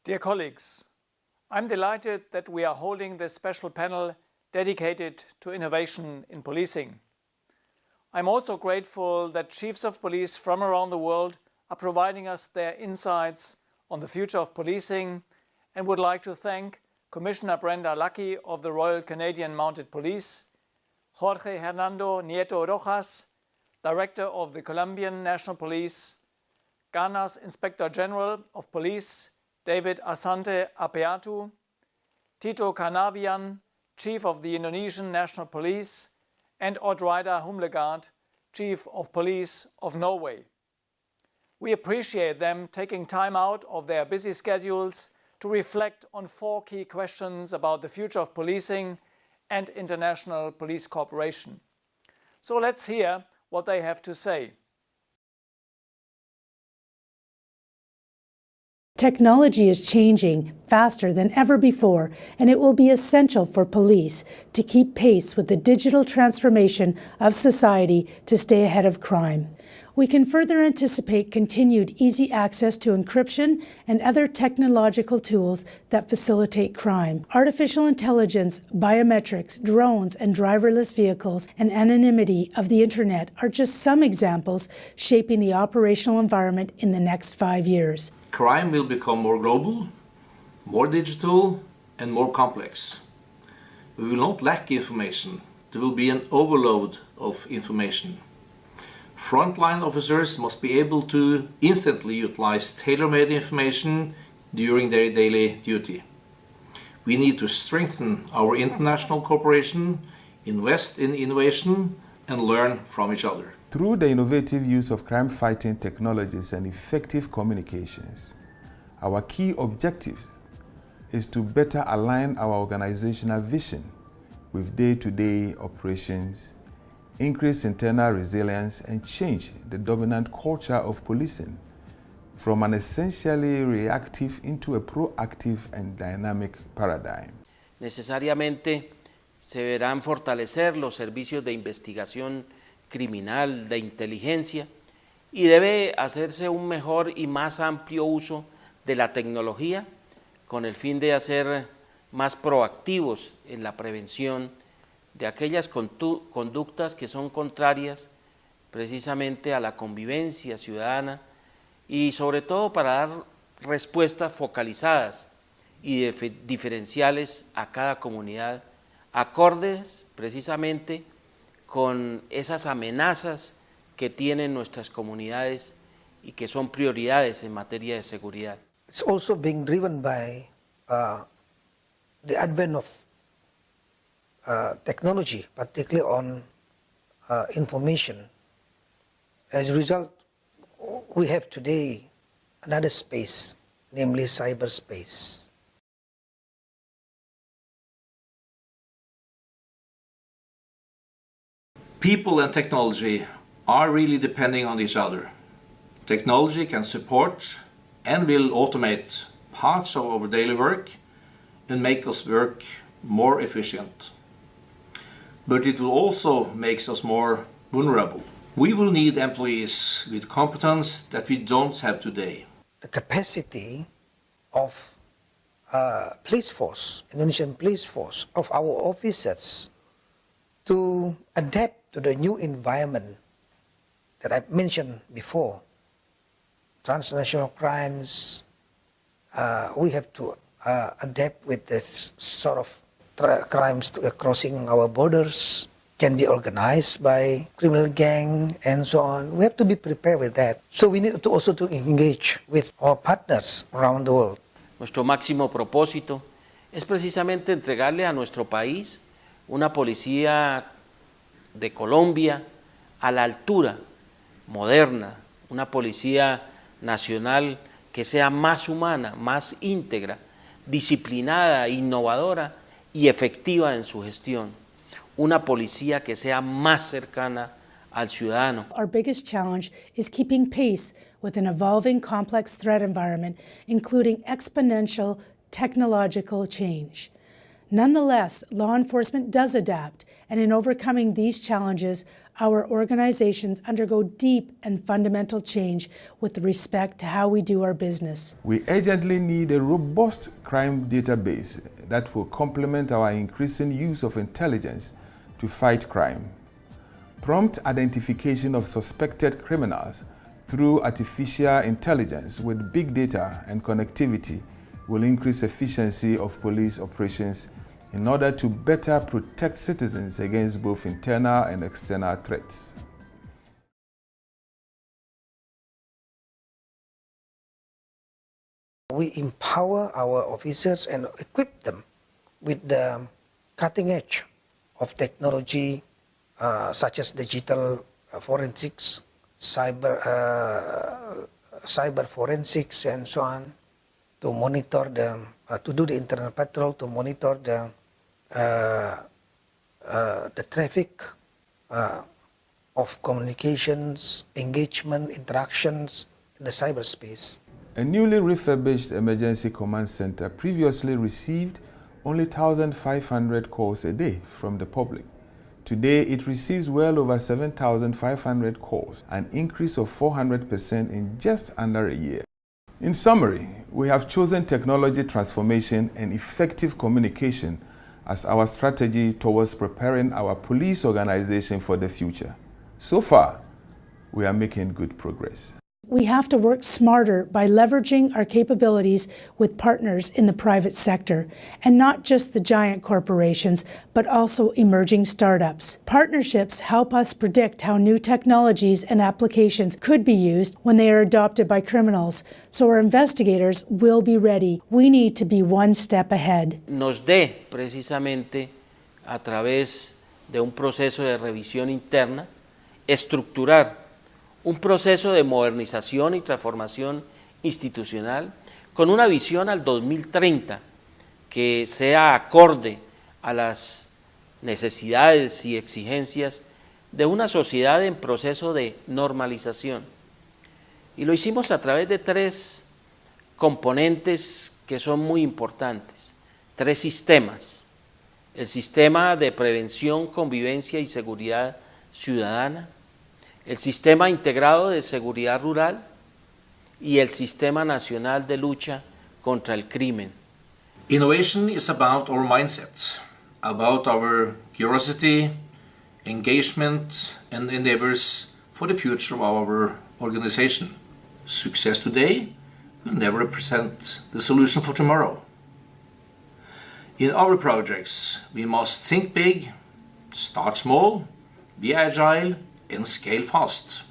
Dear colleagues, I'm delighted that we are holding this special panel dedicated to innovation in policing. I'm also grateful that chiefs of police from around the world are providing us their insights on the future of policing, and would like to thank Commissioner Brenda Lucki of the Royal Canadian Mounted Police, Jorge Hernando Nieto Rojas, Director of the Colombian National Police, Ghana's Inspector General of Police, David Asante Apeatu, Tito Karnavian, Chief of the Indonesian National Police, and Oddreidar Humlegard, Chief of Police of Norway. We appreciate them taking time out of their busy schedules to reflect on 4 key questions about the future of policing and international police cooperation. So let's hear what they have to say. Technology is changing faster than ever before, and it will be essential for police to keep pace with the digital transformation of society to stay ahead of crime. We can further anticipate continued easy access to encryption and other technological tools that facilitate crime. Artificial intelligence, biometrics, drones, and driverless vehicles, and anonymity of the internet are just some examples shaping the operational environment in the next 5 years. Crime will become more global, more digital, and more complex. We will not lack information. There will be an overload of information. Frontline officers must be able to instantly utilize tailor-made information during their daily duty. We need to strengthen our international cooperation, invest in innovation, and learn from each other. Through the innovative use of crime-fighting technologies and effective communications, our key objective is to better align our organizational vision with day-to-day operations, increase internal resilience, and change the dominant culture of policing from an essentially reactive into a proactive and dynamic paradigm. Necesariamente se verán fortalecer los servicios de investigación criminal, de inteligencia, y debe hacerse un mejor y más amplio uso de la tecnología con el fin de hacer más proactivos en la prevención de aquellas conductas que son contrarias precisamente a la convivencia ciudadana y sobre todo para dar respuestas focalizadas y diferenciales a cada comunidad, acordes precisamente con esas amenazas que tienen nuestras comunidades y que son prioridades en materia de seguridad. It's also being driven by the advent of technology, particularly on information. As a result, we have today another space, namely cyberspace. People and technology are really depending on each other. Technology can support and will automate parts of our daily work and make us work more efficient. But it will also make us more vulnerable. We will need employees with competence that we don't have today. The capacity of police force, Indonesian police force, of our officers to adapt to the new environment that I mentioned before. Transnational crimes, we have to adapt with this sort of crimes crossing our borders, can be organized by criminal gang and so on. We have to be prepared with that. So we need to also to engage with our partners around the world. Nuestro máximo propósito es precisamente entregarle a nuestro país una policía de Colombia a la altura, moderna, una policía nacional que sea más humana, más íntegra, disciplinada, innovadora y efectiva en su gestión. Una policía que sea más cercana al ciudadano. Our biggest challenge is keeping pace with an evolving complex threat environment, including exponential technological change. Nonetheless, law enforcement does adapt, and in overcoming these challenges, our organizations undergo deep and fundamental change with respect to how we do our business. We urgently need a robust crime database that will complement our increasing use of intelligence to fight crime. Prompt identification of suspected criminals through artificial intelligence with big data and connectivity will increase efficiency of police operations in order to better protect citizens against both internal and external threats. We empower our officers and equip them with the cutting edge of technology such as digital forensics, cyber forensics, and so on, to monitor to do the internal patrol, to monitor the traffic of communications, engagement, interactions in the cyberspace. A newly refurbished emergency command center previously received only 1,500 calls a day from the public. Today, it receives well over 7,500 calls, an increase of 400% in just under a year. In summary, we have chosen technology transformation and effective communication as our strategy towards preparing our police organization for the future. So far, we are making good progress. We have to work smarter by leveraging our capabilities with partners in the private sector, and not just the giant corporations, but also emerging startups. Partnerships help us predict how new technologies and applications could be used when they are adopted by criminals, so our investigators will be ready. We need to be one step ahead. Nos dé precisamente a través de un proceso de revisión interna estructurar un proceso de modernización y transformación institucional con una visión al 2030 que sea acorde a las necesidades y exigencias de una sociedad en proceso de normalización. Y lo hicimos a través de tres componentes que son muy importantes, tres sistemas: el sistema de prevención, convivencia y seguridad ciudadana, el Sistema Integrado de Seguridad Rural y el Sistema Nacional de Lucha contra el Crimen. Innovation is about our mindset, about our curiosity, engagement, and endeavors for the future of our organization. Success today will never represent the solution for tomorrow. In our projects, we must think big, start small, be agile, and scale fast.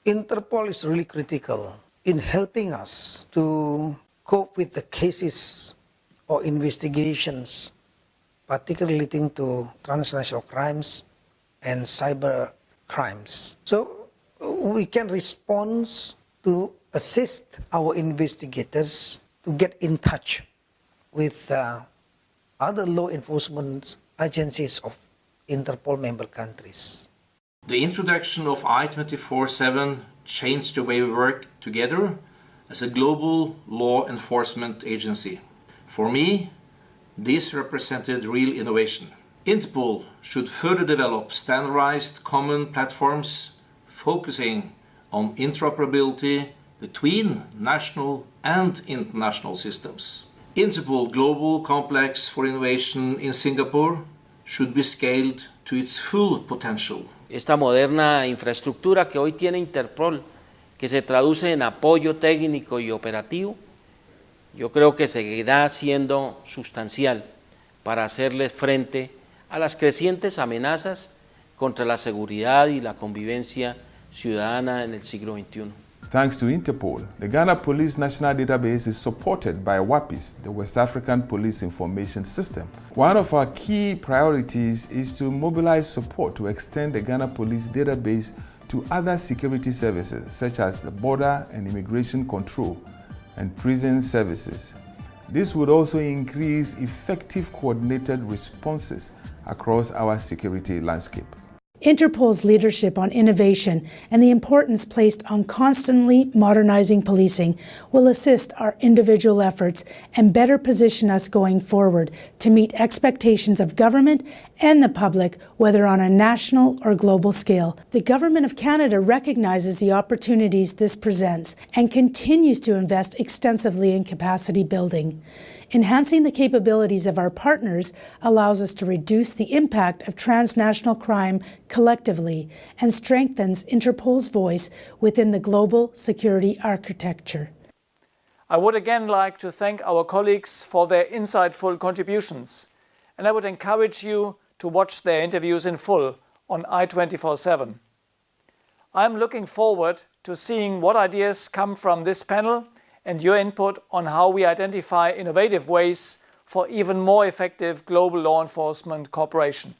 Interpol is really critical in helping us to cope with the cases or investigations, particularly relating to transnational crimes and cyber crimes. So we can respond to assist our investigators to get in touch with other law enforcement agencies of Interpol member countries. The introduction of I-24/7 changed the way we work together as a global law enforcement agency. For me, this represented real innovation. Interpol should further develop standardized common platforms focusing on interoperability between national and international systems. Interpol Global Complex for Innovation in Singapore should be scaled to its full potential. Esta moderna infraestructura que hoy tiene Interpol, que se traduce en apoyo técnico y operativo, yo creo que seguirá siendo sustancial para hacerle frente a las crecientes amenazas contra la seguridad y la convivencia ciudadana en el siglo XXI. Thanks to Interpol, the Ghana Police National Database is supported by WAPIS, the West African Police Information System. One of our key priorities is to mobilize support to extend the Ghana Police Database to other security services, such as the Border and Immigration Control and Prison Services. This would also increase effective coordinated responses across our security landscape. Interpol's leadership on innovation and the importance placed on constantly modernizing policing will assist our individual efforts and better position us going forward to meet expectations of government and the public, whether on a national or global scale. The Government of Canada recognizes the opportunities this presents and continues to invest extensively in capacity building. Enhancing the capabilities of our partners allows us to reduce the impact of transnational crime collectively and strengthens Interpol's voice within the global security architecture. I would again like to thank our colleagues for their insightful contributions, and I would encourage you to watch their interviews in full on I24/7. I'm looking forward to seeing what ideas come from this panel and your input on how we identify innovative ways for even more effective global law enforcement cooperation.